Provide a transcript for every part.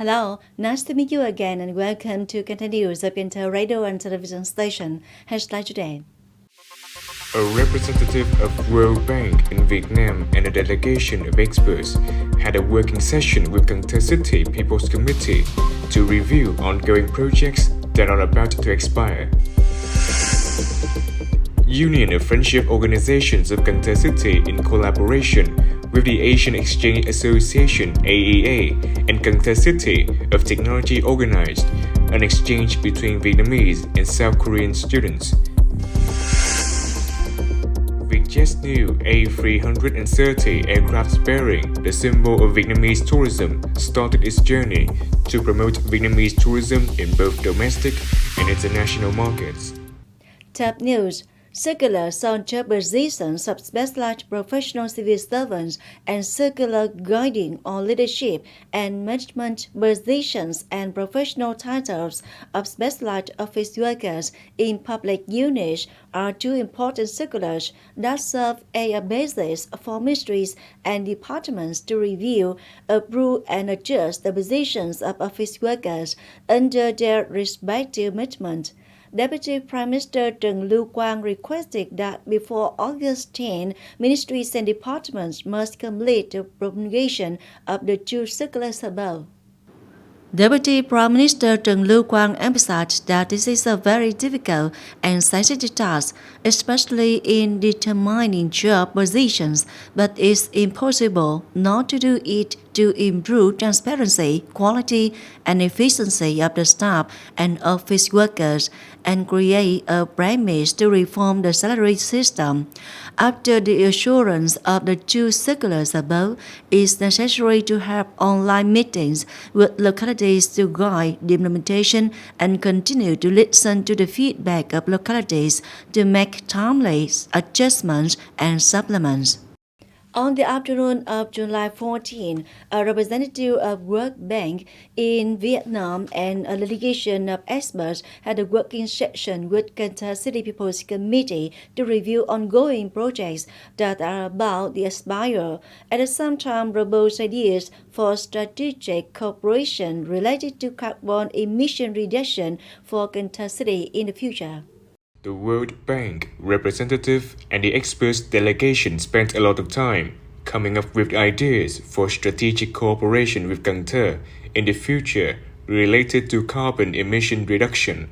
Hello, nice to meet you again and welcome to Content News of Cần Thơ radio and television station. Hashtag today. A representative of World Bank in Vietnam and a delegation of experts had a working session with Cần Thơ City People's Committee to review ongoing projects that are about to expire. Union of Friendship Organizations of Cần Thơ City in collaboration with the Asian Exchange Association AEA and Cần Thơ City of Technology organized an exchange between Vietnamese and South Korean students. Vietjet's new A330 aircraft bearing the symbol of Vietnamese tourism started its journey to promote Vietnamese tourism in both domestic and international markets. Top news. Circulars on job positions of specialized professional civil servants and circular guiding on leadership and management positions and professional titles of specialized office workers in public units are two important circulars that serve as a basis for ministries and departments to review, approve, and adjust the positions of office workers under their respective management. Deputy Prime Minister Trần Lưu Quang requested that before August 10, ministries and departments must complete the promulgation of the two circulars above. Deputy Prime Minister Trần Lưu Quang emphasized that this is a very difficult and sensitive task, especially in determining job positions, but it's impossible not to do it to improve transparency, quality, and efficiency of the staff and office workers and create a premise to reform the salary system. After the assurance of the two circulars above, it's necessary to have online meetings with localities to guide the implementation and continue to listen to the feedback of localities to make timely adjustments and supplements. On the afternoon of July 14, a representative of World Bank in Vietnam and a delegation of experts had a working session with Cần Thơ City People's Committee to review ongoing projects that are about to expire, at the same time propose ideas for strategic cooperation related to carbon emission reduction for Cần Thơ City in the future. The World Bank representative and the experts delegation spent a lot of time coming up with ideas for strategic cooperation with Cần Thơ in the future related to carbon emission reduction.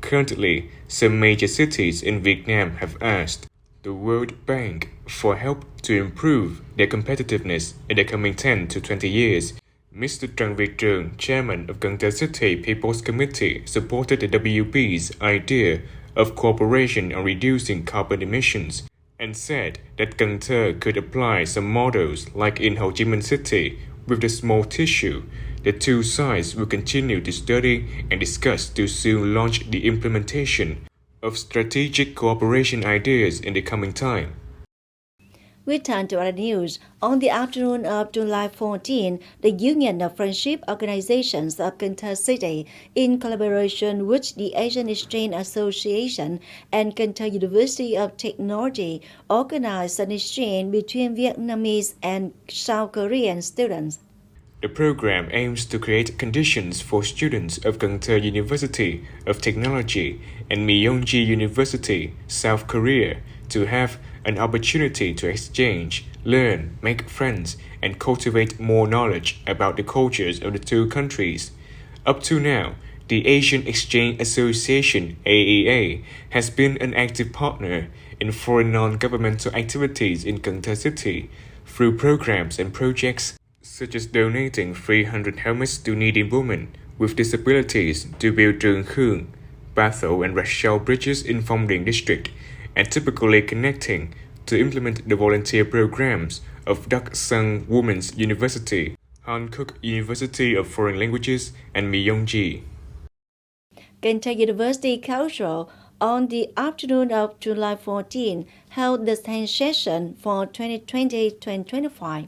Currently, some major cities in Vietnam have asked the World Bank for help to improve their competitiveness in the coming 10 to 20 years. Mr. Trần Việt Trường, chairman of Cần Thơ City People's Committee, supported the WB's idea of cooperation on reducing carbon emissions and said that Cần Thơ could apply some models like in Ho Chi Minh City with the small tissue. The two sides will continue to study and discuss to soon launch the implementation of strategic cooperation ideas in the coming time. We turn to other news. On the afternoon of July 14, the Union of Friendship Organizations of Cần Thơ City, in collaboration with the Asian Exchange Association and Cần Thơ University of Technology, organized an exchange between Vietnamese and South Korean students. The program aims to create conditions for students of Cần Thơ University of Technology and Myongji University, South Korea, to have an opportunity to exchange, learn, make friends, and cultivate more knowledge about the cultures of the two countries. Up to now, the Asian Exchange Association AEA has been an active partner in foreign non-governmental activities in Cần Thơ City through programs and projects such as donating 300 helmets to needy women with disabilities to build Trường Khương, Bathel and Rachel bridges in Phong Điền district, and typically connecting to implement the volunteer programs of Dak Sung Women's University, Hankook University of Foreign Languages, and Myongji. Cần Thơ University Council on the afternoon of July 14 held the 10th session for 2020-2025.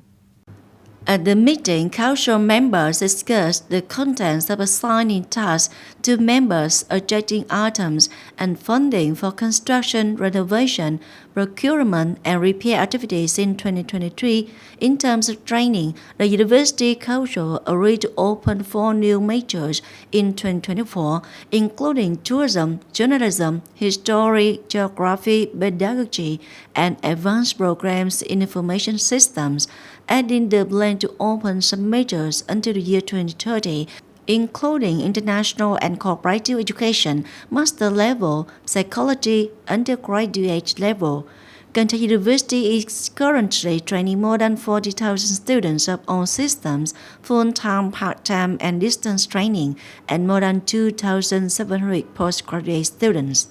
At the meeting, council members discussed the contents of assigning tasks to members, adjusting items, and funding for construction, renovation, procurement, and repair activities in 2023. In terms of training, the University Council agreed to open 4 new majors in 2024, including tourism, journalism, history, geography, pedagogy, and advanced programs in information systems, adding the plan to open some majors until the year 2030, including international and cooperative education, master level, psychology, undergraduate level. Cần Thơ University is currently training more than 40,000 students of all systems, full-time, part-time, and distance training, and more than 2,700 postgraduate students.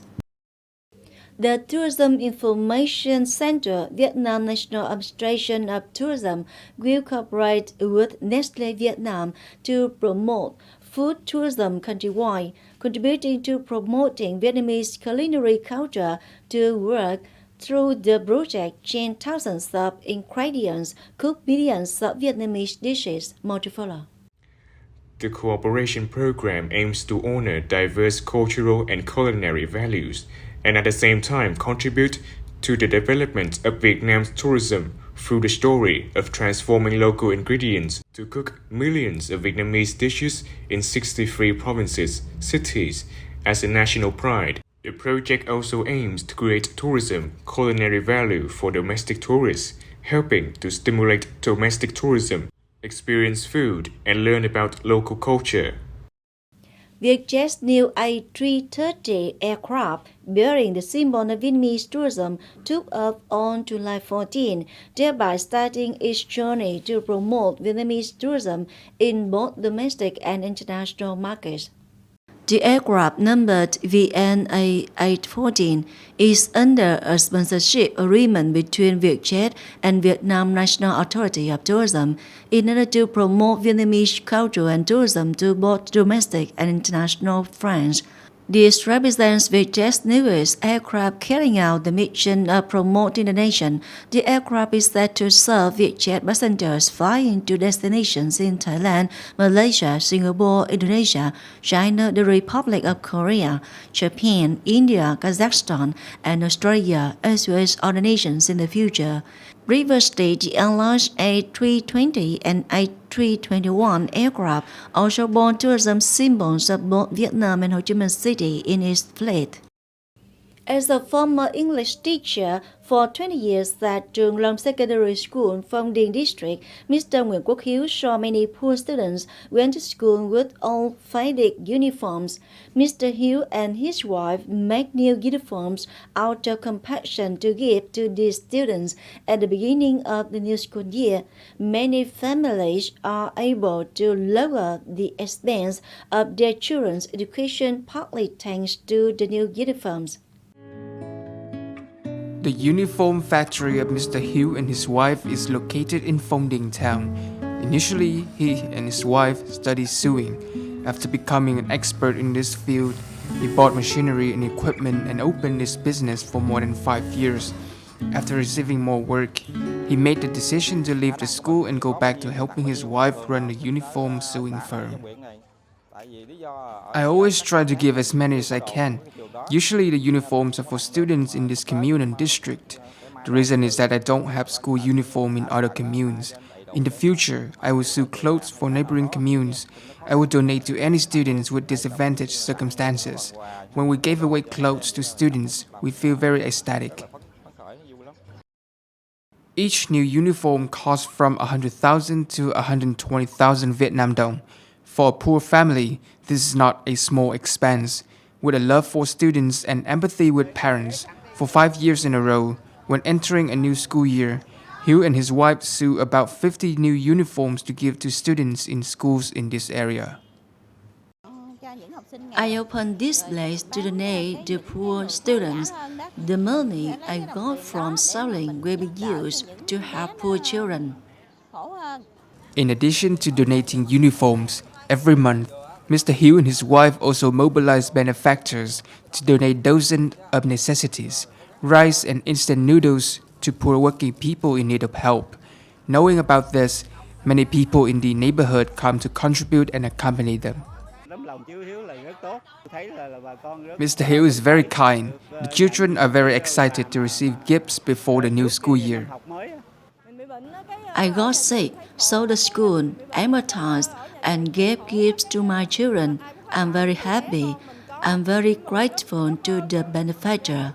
The Tourism Information Center, Vietnam National Administration of Tourism, will cooperate with Nestlé Vietnam to promote food tourism countrywide, contributing to promoting Vietnamese culinary culture to work through the project chain thousands of ingredients, cook millions of Vietnamese dishes, more to follow. The cooperation program aims to honor diverse cultural and culinary values, and at the same time contribute to the development of Vietnam's tourism through the story of transforming local ingredients to cook millions of Vietnamese dishes in 63 provinces, cities, as a national pride. The project also aims to create tourism culinary value for domestic tourists, helping to stimulate domestic tourism, experience food, and learn about local culture. Vietjet's new A330 aircraft, bearing the symbol of Vietnamese tourism, took off on July 14, thereby starting its journey to promote Vietnamese tourism in both domestic and international markets. The aircraft, numbered VNA-814, is under a sponsorship agreement between Vietjet and Vietnam National Authority of Tourism in order to promote Vietnamese culture and tourism to both domestic and international friends. This represents Vietjet's newest aircraft carrying out the mission of promoting the nation. The aircraft is set to serve Vietjet passengers flying to destinations in Thailand, Malaysia, Singapore, Indonesia, China, the Republic of Korea, Japan, India, Kazakhstan, and Australia, as well as other nations in the future. Previously, the airline's A320 and A321 aircraft also bore tourism symbols of both Vietnam and Ho Chi Minh City in its fleet. As a former English teacher for 20 years at Trường Long Secondary School, Phong Điền District, Mr. Nguyễn Quốc Hiếu saw many poor students went to school with old faded uniforms. Mr. Hiếu and his wife make new uniforms out of compassion to give to these students at the beginning of the new school year. Many families are able to lower the expense of their children's education partly thanks to the new uniforms. The uniform factory of Mr. Hiếu and his wife is located in Phong Điền town. Initially, he and his wife studied sewing. After becoming an expert in this field, he bought machinery and equipment and opened his business for more than 5 years. After receiving more work, he made the decision to leave the school and go back to helping his wife run the uniform sewing firm. I always try to give as many as I can. Usually the uniforms are for students in this commune and district. The reason is that I don't have school uniform in other communes. In the future, I will sew clothes for neighboring communes. I will donate to any students with disadvantaged circumstances. When we gave away clothes to students, we feel very ecstatic. Each new uniform costs from 100,000 to 120,000 Vietnam dong. For a poor family, this is not a small expense. With a love for students and empathy with parents, for 5 years in a row, when entering a new school year, Hiếu and his wife sew about 50 new uniforms to give to students in schools in this area. I opened this place to donate to poor students. The money I got from selling will be used to help poor children. In addition to donating uniforms, every month, Mr. Hiếu and his wife also mobilize benefactors to donate dozens of necessities, rice and instant noodles to poor working people in need of help. Knowing about this, Many people in the neighborhood come to contribute and accompany them. Mr. Hill is very kind. The children are very excited to receive gifts before the new school year. I got sick, so the school advertised and gave gifts to my children. I'm very happy. I'm very grateful to the benefactor.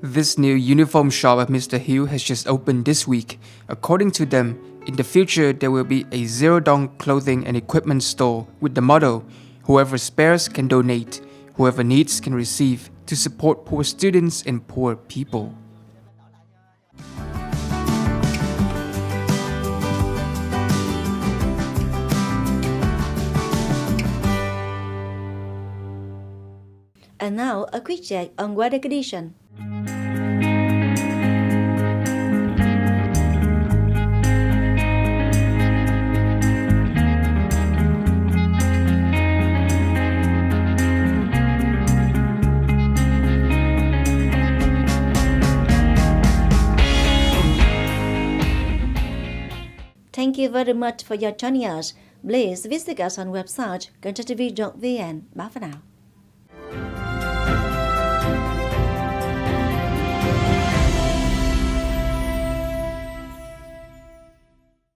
This new uniform shop of Mr. Hill has just opened this week. According to them, in the future there will be a zero-dong clothing and equipment store with the motto, whoever spares can donate, whoever needs can receive, to support poor students and poor people. And now, a quick check on weather condition. Thank you very much for your joining us. Please visit us on website thtpct.vn. Bye for now.